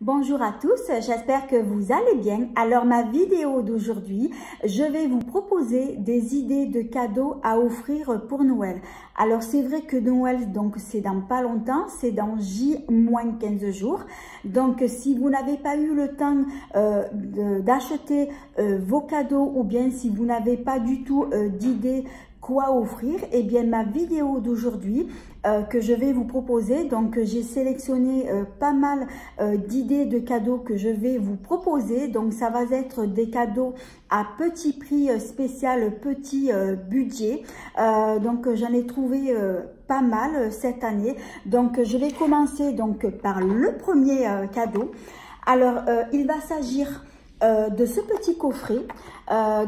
Bonjour à tous, j'espère que vous allez bien. Alors ma vidéo d'aujourd'hui, je vais vous proposer des idées de cadeaux à offrir pour Noël. Alors c'est vrai que Noël, donc c'est dans pas longtemps, c'est dans J-15 jours. Donc si vous n'avez pas eu le temps d'acheter vos cadeaux ou bien si vous n'avez pas du tout d'idées quoi offrir, eh bien ma vidéo d'aujourd'hui que je vais vous proposer, donc j'ai sélectionné pas mal d'idées de cadeaux que je vais vous proposer. Donc ça va être des cadeaux à petit prix spécial, petit budget. Donc j'en ai trouvé pas mal cette année. Donc je vais commencer donc par le premier cadeau. Alors il va s'agir de ce petit coffret.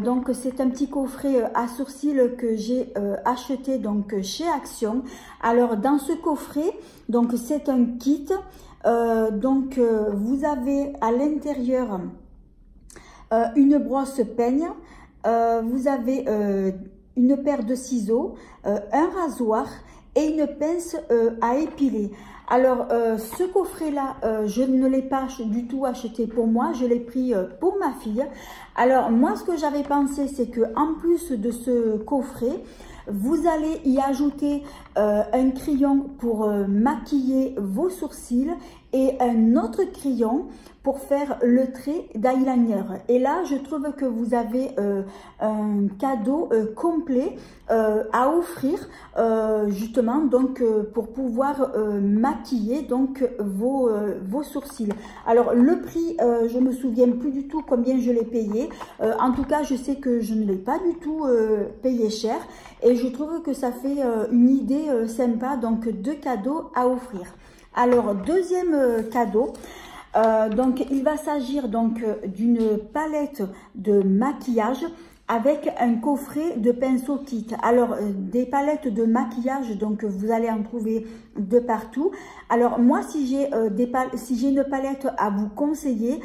Donc c'est un petit coffret à sourcils que j'ai acheté donc chez Action. Alors dans ce coffret, donc c'est un kit. Donc vous avez à l'intérieur une brosse peigne, vous avez une paire de ciseaux, un rasoir et une pince à épiler. Alors, ce coffret-là, je ne l'ai pas du tout acheté pour moi, je l'ai pris pour ma fille. Alors, moi, ce que j'avais pensé, c'est que en plus de ce coffret, vous allez y ajouter un crayon pour maquiller vos sourcils et un autre crayon pour faire le trait d'eyeliner. Et là, je trouve que vous avez un cadeau complet à offrir justement donc pour pouvoir maquiller donc vos sourcils. Alors le prix, je me souviens plus du tout combien je l'ai payé. En tout cas, je sais que je ne l'ai pas du tout payé cher et je trouve que ça fait une idée sympa donc de cadeaux à offrir. Alors deuxième cadeau. Donc il va s'agir donc d'une palette de maquillage avec un coffret de pinceau kit. Alors des palettes de maquillage, donc vous allez en trouver de partout. Alors moi si j'ai une palette à vous conseiller,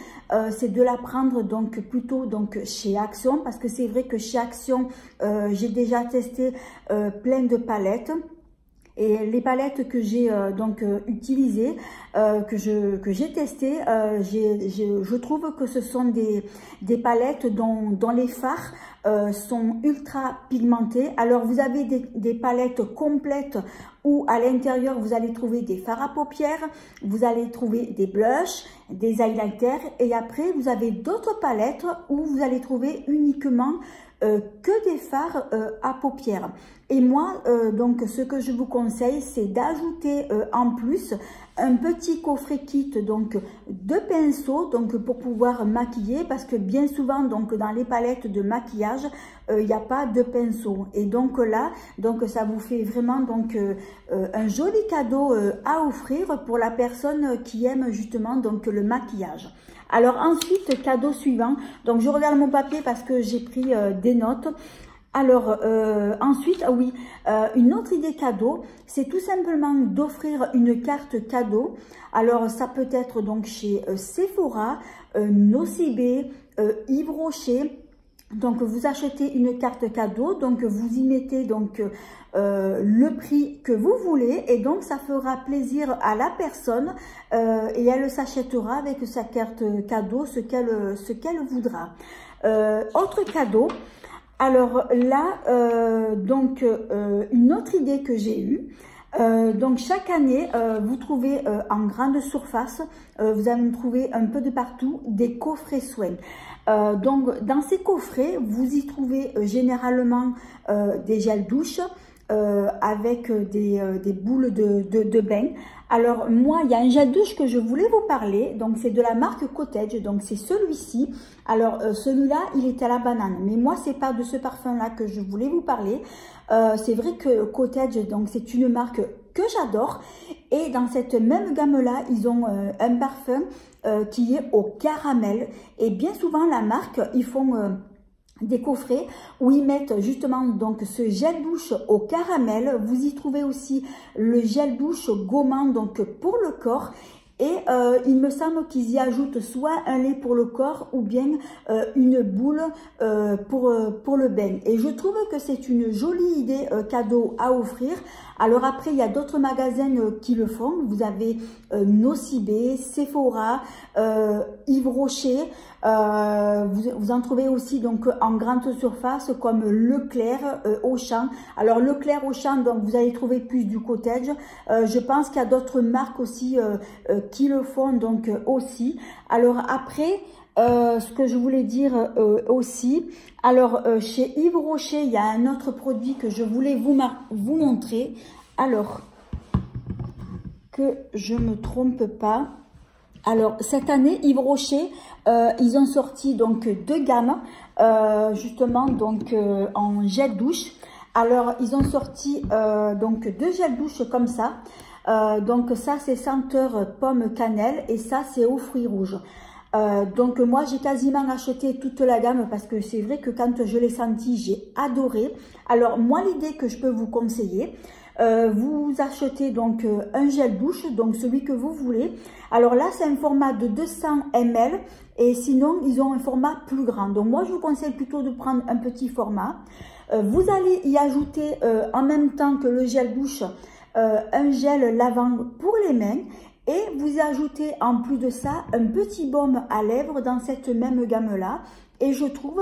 c'est de la prendre donc plutôt donc chez Action, parce que c'est vrai que chez Action j'ai déjà testé plein de palettes. Et les palettes que j'ai donc utilisées, que j'ai testées, je trouve que ce sont des palettes dont les fards sont ultra pigmentés. Alors vous avez des palettes complètes où à l'intérieur vous allez trouver des fards à paupières, vous allez trouver des blushs, des highlighters, et après vous avez d'autres palettes où vous allez trouver uniquement que des fards à paupières. Et moi, donc ce que je vous conseille, c'est d'ajouter en plus un petit coffret kit donc de pinceaux donc pour pouvoir maquiller, parce que bien souvent donc dans les palettes de maquillage il n'y a pas de pinceau, et donc là donc ça vous fait vraiment donc un joli cadeau à offrir pour la personne qui aime justement donc le maquillage. Alors ensuite, cadeau suivant, donc je regarde mon papier parce que j'ai pris des notes. Alors ensuite, oui, une autre idée cadeau, c'est tout simplement d'offrir une carte cadeau. Alors ça peut être donc chez Sephora, Nocibé, Yves Rocher. Donc vous achetez une carte cadeau, donc vous y mettez donc le prix que vous voulez, et donc ça fera plaisir à la personne et elle s'achètera avec sa carte cadeau ce qu'elle voudra. Autre cadeau. Alors là, donc une autre idée que j'ai eue, donc chaque année, vous trouvez en grande surface, vous allez trouver un peu de partout des coffrets soins. Donc dans ces coffrets, vous y trouvez généralement des gels douche avec des boules de bain. Alors moi, il y a un gel douche que je voulais vous parler, donc c'est de la marque Cottage, donc c'est celui-ci. Alors celui-là, il est à la banane, mais moi c'est pas de ce parfum-là que je voulais vous parler. C'est vrai que Cottage, donc c'est une marque que j'adore, et dans cette même gamme-là, ils ont un parfum qui est au caramel, et bien souvent la marque, ils font des coffrets où ils mettent justement donc ce gel douche au caramel. Vous y trouvez aussi le gel douche gommant donc pour le corps, Et il me semble qu'ils y ajoutent soit un lait pour le corps ou bien une boule pour le bain. Et je trouve que c'est une jolie idée cadeau à offrir. Alors après, il y a d'autres magasins qui le font. Vous avez Nocibé, Sephora, Yves Rocher. Vous en trouvez aussi donc en grande surface comme Leclerc, Auchan. Alors Leclerc, Auchan, donc vous allez trouver plus du cottage. Je pense qu'il y a d'autres marques aussi qui le font donc aussi. Alors après, ce que je voulais dire aussi, alors chez Yves Rocher, il y a un autre produit que je voulais vous montrer. Alors, que je ne me trompe pas. Alors, cette année, Yves Rocher, ils ont sorti donc deux gammes, justement donc en gel douche. Alors, ils ont sorti donc deux gels douche comme ça. Donc ça, c'est senteur pomme cannelle et ça, c'est aux fruits rouges. Donc moi j'ai quasiment acheté toute la gamme parce que c'est vrai que quand je l'ai senti j'ai adoré. Alors moi l'idée que je peux vous conseiller, vous achetez donc un gel douche, donc celui que vous voulez. Alors là c'est un format de 200 ml et sinon ils ont un format plus grand. Donc moi je vous conseille plutôt de prendre un petit format. Vous allez y ajouter en même temps que le gel douche un gel lavant pour les mains. Et vous ajoutez en plus de ça un petit baume à lèvres dans cette même gamme-là. Et je trouve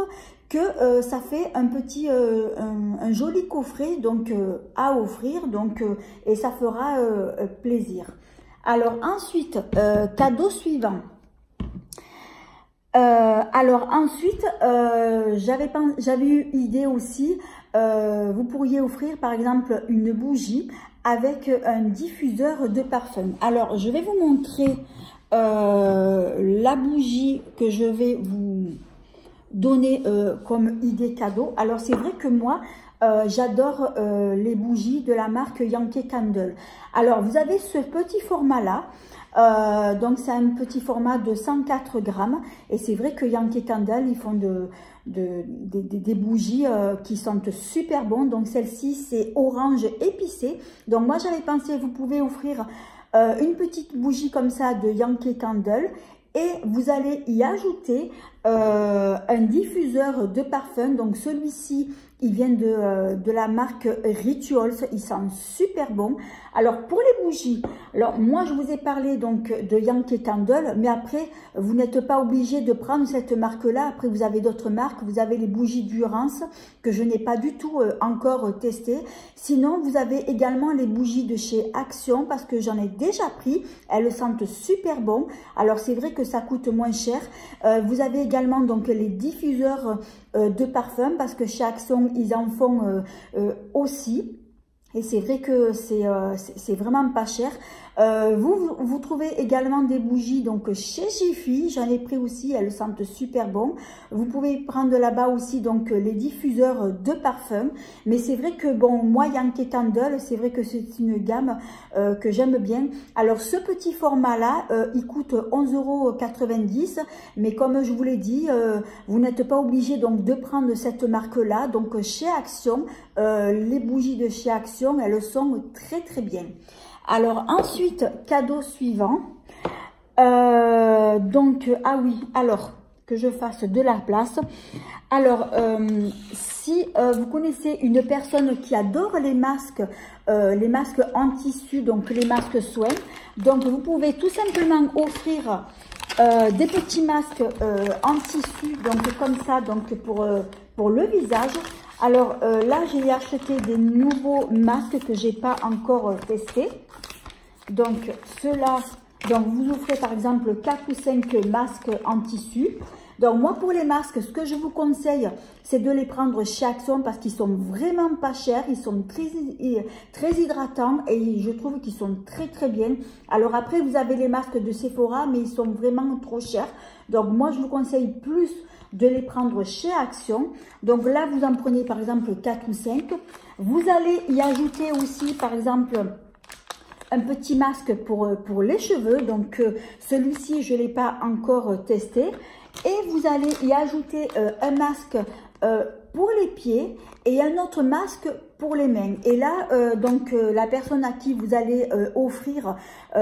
que ça fait un petit, un joli coffret donc à offrir. Donc, et ça fera plaisir. Alors ensuite, cadeau suivant. Alors ensuite, j'avais eu idée aussi, vous pourriez offrir par exemple une bougie avec un diffuseur de parfum. Alors je vais vous montrer la bougie que je vais vous donner comme idée cadeau. Alors c'est vrai que moi j'adore les bougies de la marque Yankee Candle. Alors vous avez ce petit format là. Donc c'est un petit format de 104 grammes et c'est vrai que Yankee Candle ils font des bougies qui sentent super bon. Donc celle-ci c'est orange épicé. Donc moi j'avais pensé vous pouvez offrir une petite bougie comme ça de Yankee Candle et vous allez y ajouter un diffuseur de parfum. Donc celui-ci il vient de la marque Rituals, il sent super bon. Alors pour les bougies, alors moi je vous ai parlé donc de Yankee Candle, mais après vous n'êtes pas obligé de prendre cette marque là. Après vous avez d'autres marques, vous avez les bougies Durance que je n'ai pas du tout encore testé. Sinon vous avez également les bougies de chez Action parce que j'en ai déjà pris, elles sentent super bon. Alors c'est vrai que ça coûte moins cher. Vous avez également donc les diffuseurs de parfum parce que chez Action ils en font aussi et c'est vrai que c'est vraiment pas cher. Vous trouvez également des bougies donc chez Jiffy, j'en ai pris aussi, elles sentent super bon. Vous pouvez prendre là-bas aussi donc les diffuseurs de parfum, mais c'est vrai que bon moi Yankee Candle, c'est vrai que c'est une gamme que j'aime bien. Alors ce petit format là, il coûte 11,90 €, mais comme je vous l'ai dit, vous n'êtes pas obligé donc de prendre cette marque là. Donc chez Action, les bougies de chez Action, elles sont très bien. Alors ensuite, cadeau suivant, donc, ah oui, alors, que je fasse de la place. Alors, si vous connaissez une personne qui adore les masques en tissu, donc les masques soins, donc vous pouvez tout simplement offrir des petits masques en tissu, donc comme ça, donc pour le visage. Alors là, j'ai acheté des nouveaux masques que j'ai pas encore testés. Donc ceux-là, donc vous offrez par exemple 4 ou 5 masques en tissu. Donc moi pour les masques, ce que je vous conseille, c'est de les prendre chez Action parce qu'ils sont vraiment pas chers, ils sont très hydratants et je trouve qu'ils sont très bien. Alors après vous avez les masques de Sephora mais ils sont vraiment trop chers. Donc moi je vous conseille plus de les prendre chez Action. Donc là vous en prenez par exemple 4 ou 5. Vous allez y ajouter aussi par exemple un petit masque pour les cheveux. Donc celui-ci je ne l'ai pas encore testé. Et vous allez y ajouter un masque pour les pieds et un autre masque pour les mains. Et là, donc la personne à qui vous allez offrir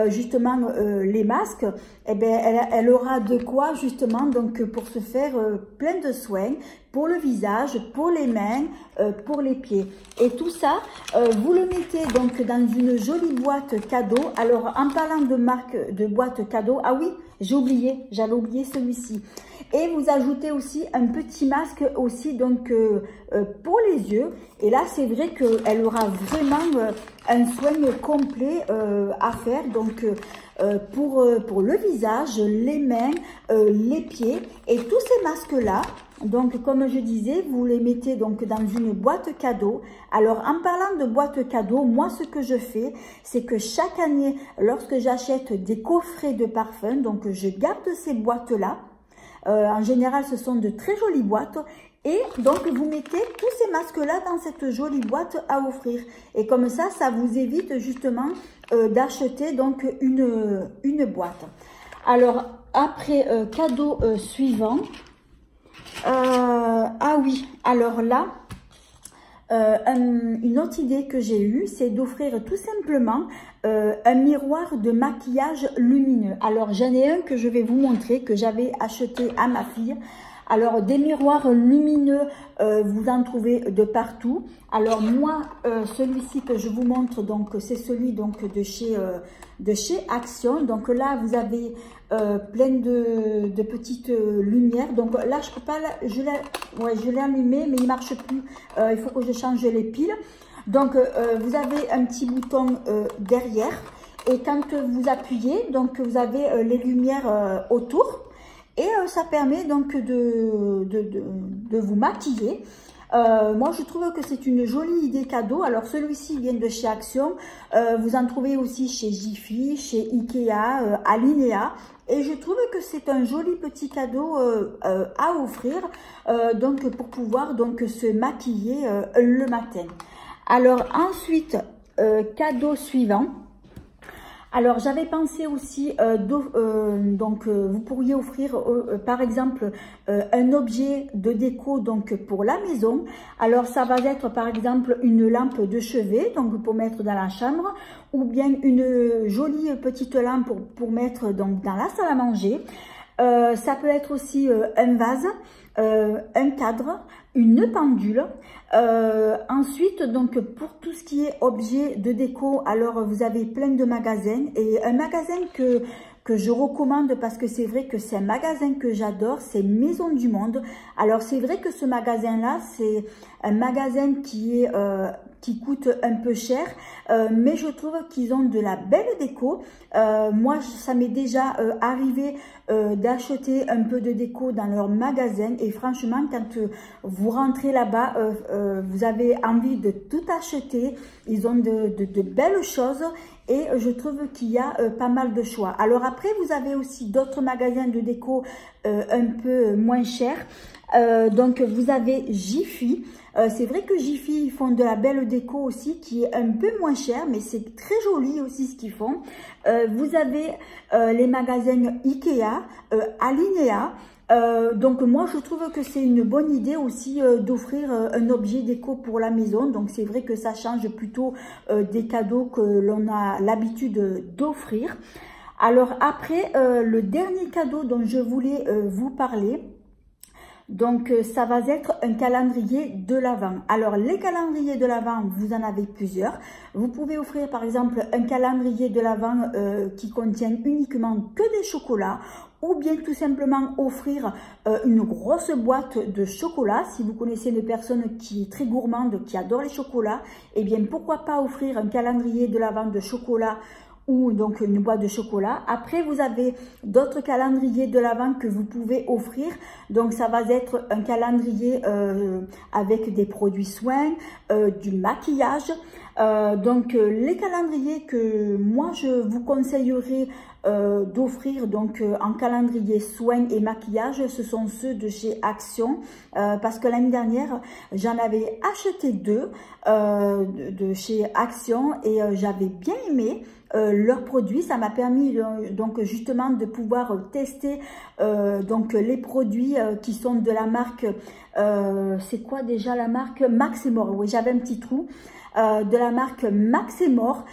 justement les masques, eh bien, elle aura de quoi justement donc pour se faire plein de soins pour le visage, pour les mains, pour les pieds. Et tout ça, vous le mettez donc dans une jolie boîte cadeau. Alors, en parlant de marque de boîte cadeau, ah oui, j'avais oublié celui-ci. Et vous ajoutez aussi un petit masque aussi donc pour les yeux. Et là, c'est vrai qu'elle aura vraiment un soin complet à faire. Donc, pour le visage, les mains, les pieds et tous ces masques-là. Donc, comme je disais, vous les mettez donc dans une boîte cadeau. Alors, en parlant de boîte cadeau, moi, ce que je fais, c'est que chaque année, lorsque j'achète des coffrets de parfums, donc je garde ces boîtes-là. En général, ce sont de très jolies boîtes. Et donc, vous mettez tous ces masques-là dans cette jolie boîte à offrir. Et comme ça vous évite justement d'acheter donc une boîte. Alors, après, cadeau suivant. Ah oui, alors là, une autre idée que j'ai eue, c'est d'offrir tout simplement un miroir de maquillage lumineux. Alors, j'en ai un que je vais vous montrer, que j'avais acheté à ma fille. Alors, des miroirs lumineux, vous en trouvez de partout. Alors, moi, celui-ci que je vous montre, donc c'est celui donc de chez Action. Donc là, vous avez plein de petites lumières. Donc là, je peux pas, je l'ai allumé, mais il marche plus. Il faut que je change les piles. Donc, vous avez un petit bouton derrière. Et quand vous appuyez, donc vous avez les lumières autour. Et ça permet donc de vous maquiller. Moi, je trouve que c'est une jolie idée cadeau. Alors, celui-ci vient de chez Action. Vous en trouvez aussi chez Jiffy, chez Ikea, Alinea. Et je trouve que c'est un joli petit cadeau à offrir donc pour pouvoir donc se maquiller le matin. Alors, ensuite, cadeau suivant. Alors, j'avais pensé aussi, vous pourriez offrir, par exemple, un objet de déco donc pour la maison. Alors, ça va être, par exemple, une lampe de chevet, donc pour mettre dans la chambre, ou bien une jolie petite lampe pour mettre donc dans la salle à manger. Ça peut être aussi un vase, un cadre, une pendule. Ensuite, donc pour tout ce qui est objet de déco, alors vous avez plein de magasins et un magasin que je recommande parce que c'est vrai que c'est un magasin que j'adore, c'est Maison du Monde. Alors c'est vrai que ce magasin-là, c'est un magasin qui coûte un peu cher, mais je trouve qu'ils ont de la belle déco. Moi, ça m'est déjà arrivé d'acheter un peu de déco dans leur magasin et franchement, quand vous rentrez là-bas, vous avez envie de tout acheter. Ils ont de belles choses et je trouve qu'il y a pas mal de choix. Alors après, vous avez aussi d'autres magasins de déco un peu moins chers. Donc vous avez Jiffy. C'est vrai que Jiffy, ils font de la belle déco aussi qui est un peu moins cher, mais c'est très joli aussi ce qu'ils font. Vous avez les magasins Ikea, Alinea. Donc moi je trouve que c'est une bonne idée aussi d'offrir un objet déco pour la maison. Donc c'est vrai que ça change plutôt des cadeaux que l'on a l'habitude d'offrir. Alors après, le dernier cadeau dont je voulais vous parler, donc ça va être un calendrier de l'Avent. Alors les calendriers de l'Avent, vous en avez plusieurs. Vous pouvez offrir par exemple un calendrier de l'Avent qui contient uniquement que des chocolats, ou bien tout simplement offrir une grosse boîte de chocolat. Si vous connaissez une personne qui est très gourmande, qui adore les chocolats, eh bien pourquoi pas offrir un calendrier de l'Avent de chocolat ou donc une boîte de chocolat. Après, vous avez d'autres calendriers de l'Avent que vous pouvez offrir. Donc, ça va être un calendrier avec des produits soins, du maquillage. Donc les calendriers que moi je vous conseillerais d'offrir donc en calendrier soins et maquillage, ce sont ceux de chez Action, parce que l'année dernière j'en avais acheté deux de chez Action et j'avais bien aimé leurs produits. Ça m'a permis donc justement de pouvoir tester donc les produits qui sont de la marque c'est quoi déjà la marque Max & More. Oui, j'avais un petit trou. De la marque Max & More,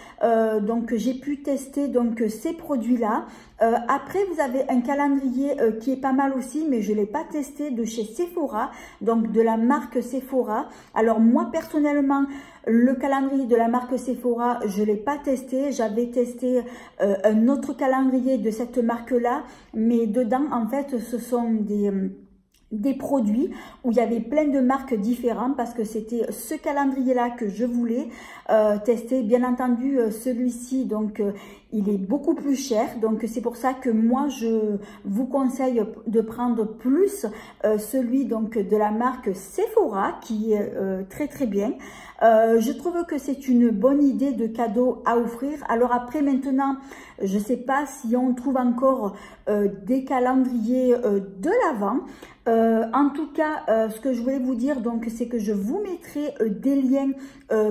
donc j'ai pu tester donc ces produits là. Après vous avez un calendrier qui est pas mal aussi, mais je l'ai pas testé, de chez Sephora, donc de la marque Sephora. Alors moi personnellement le calendrier de la marque Sephora je l'ai pas testé. J'avais testé un autre calendrier de cette marque là, mais dedans en fait ce sont des produits où il y avait plein de marques différentes, parce que c'était ce calendrier là que je voulais tester. Bien entendu celui-ci donc il est beaucoup plus cher, donc c'est pour ça que moi je vous conseille de prendre plus celui donc de la marque Sephora, qui est très bien. Je trouve que c'est une bonne idée de cadeau à offrir. Alors après maintenant je sais pas si on trouve encore des calendriers de l'Avent. En tout cas, ce que je voulais vous dire donc, c'est que je vous mettrai des liens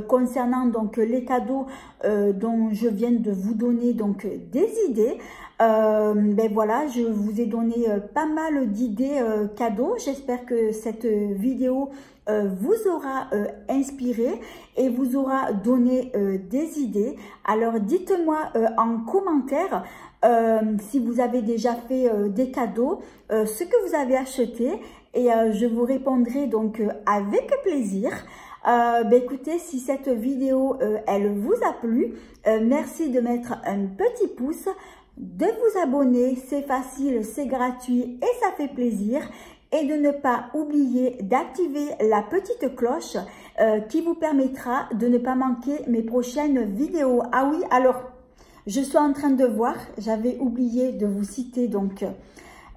concernant donc les cadeaux dont je viens de vous donner donc des idées. Ben voilà, je vous ai donné pas mal d'idées cadeaux. J'espère que cette vidéo vous aura inspiré et vous aura donné des idées. Alors dites-moi en commentaire si vous avez déjà fait des cadeaux, ce que vous avez acheté, et je vous répondrai donc avec plaisir. Ben écoutez, si cette vidéo elle vous a plu, merci de mettre un petit pouce, de vous abonner, c'est facile, c'est gratuit et ça fait plaisir, et de ne pas oublier d'activer la petite cloche qui vous permettra de ne pas manquer mes prochaines vidéos. Ah oui, alors je suis en train de voir, j'avais oublié de vous citer donc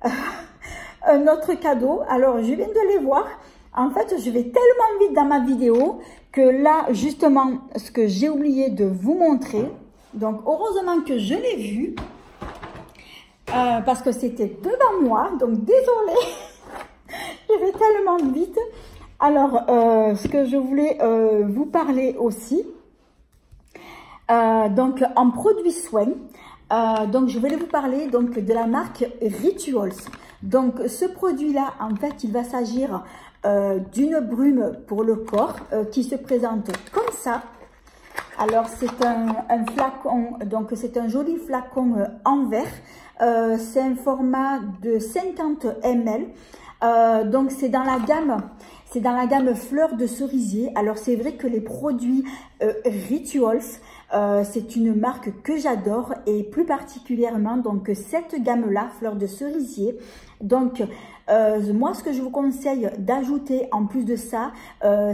un autre cadeau. Alors je viens de les voir. En fait, je vais tellement vite dans ma vidéo que là, justement, ce que j'ai oublié de vous montrer. Donc, heureusement que je l'ai vu. Parce que c'était devant moi. Donc, désolée. Je vais tellement vite. Alors, ce que je voulais vous parler aussi. Donc, en produits soins. Donc, je voulais vous parler donc de la marque Rituals. Donc, ce produit-là, en fait, il va s'agir d'une brume pour le corps qui se présente comme ça. Alors, c'est un flacon, donc c'est un joli flacon en verre. C'est un format de 50 ml. Donc, c'est dans la gamme fleurs de cerisier. Alors, c'est vrai que les produits Rituals, c'est une marque que j'adore, et plus particulièrement donc cette gamme-là, fleurs de cerisier. Donc, moi, ce que je vous conseille d'ajouter en plus de ça,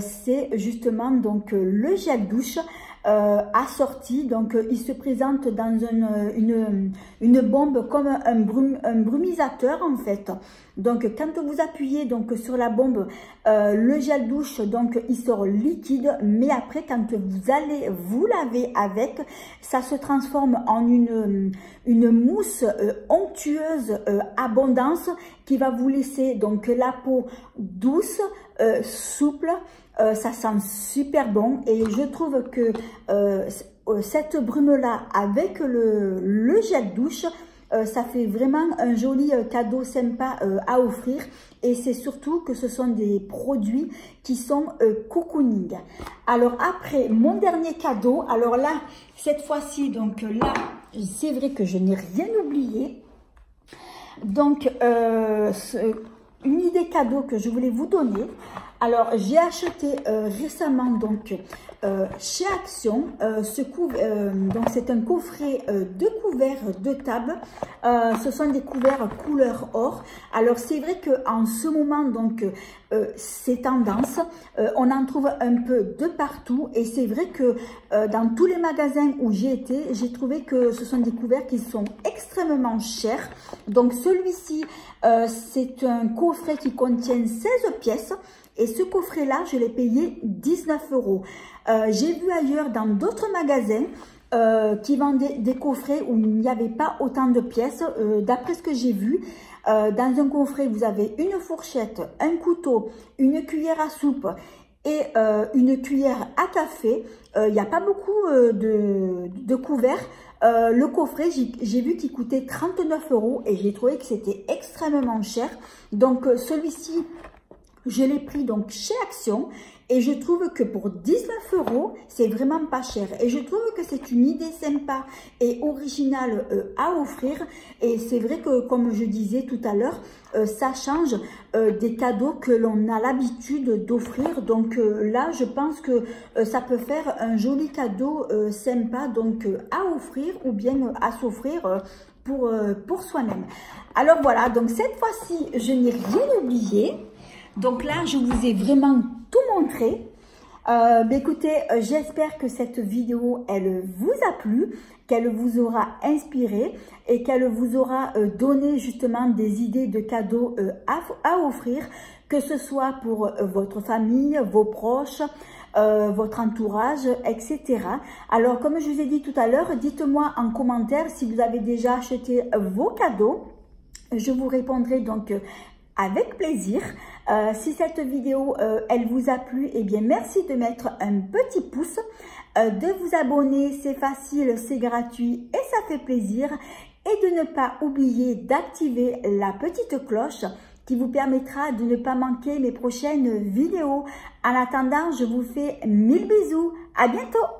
c'est justement donc le gel douche assorti. Donc, il se présente dans une bombe comme un brumisateur en fait. Donc, quand vous appuyez donc sur la bombe, le gel douche donc il sort liquide, mais après quand vous allez vous laver avec, ça se transforme en une mousse onctueuse abondance qui va vous laisser donc la peau douce, souple. Ça sent super bon, et je trouve que cette brume là avec le gel douche, ça fait vraiment un joli cadeau sympa à offrir, et c'est surtout que ce sont des produits qui sont cocooning. Alors après, mon dernier cadeau, alors là cette fois-ci, donc là c'est vrai que je n'ai rien oublié. Donc une idée cadeau que je voulais vous donner. Alors, j'ai acheté récemment donc chez Action donc c'est un coffret de couverts de table. Ce sont des couverts couleur or. Alors, c'est vrai que en ce moment donc c'est tendance. On en trouve un peu de partout, et c'est vrai que dans tous les magasins où j'ai été, j'ai trouvé que ce sont des couverts qui sont extrêmement chers. Donc celui-ci, c'est un coffret qui contient 16 pièces. Et ce coffret-là, je l'ai payé 19 €. J'ai vu ailleurs dans d'autres magasins qui vendaient des coffrets où il n'y avait pas autant de pièces. D'après ce que j'ai vu, dans un coffret, vous avez une fourchette, un couteau, une cuillère à soupe et une cuillère à café. Il n'y a pas beaucoup de couverts. Le coffret, j'ai vu qu'il coûtait 39 € et j'ai trouvé que c'était extrêmement cher. Donc celui-ci, je l'ai pris donc chez Action et je trouve que pour 19 €, c'est vraiment pas cher. Et je trouve que c'est une idée sympa et originale à offrir. Et c'est vrai que, comme je disais tout à l'heure, ça change des cadeaux que l'on a l'habitude d'offrir. Donc là, je pense que ça peut faire un joli cadeau sympa donc à offrir ou bien à s'offrir pour soi-même. Alors voilà, donc cette fois-ci, je n'ai rien oublié. Donc là, je vous ai vraiment tout montré. Écoutez, j'espère que cette vidéo, elle vous a plu, qu'elle vous aura inspiré et qu'elle vous aura donné justement des idées de cadeaux à offrir, que ce soit pour votre famille, vos proches, votre entourage, etc. Alors, comme je vous ai dit tout à l'heure, dites-moi en commentaire si vous avez déjà acheté vos cadeaux. Je vous répondrai donc avec plaisir. Si cette vidéo, elle vous a plu, eh bien, merci de mettre un petit pouce, de vous abonner, c'est facile, c'est gratuit et ça fait plaisir. Et de ne pas oublier d'activer la petite cloche qui vous permettra de ne pas manquer mes prochaines vidéos. En attendant, je vous fais 1000 bisous. À bientôt!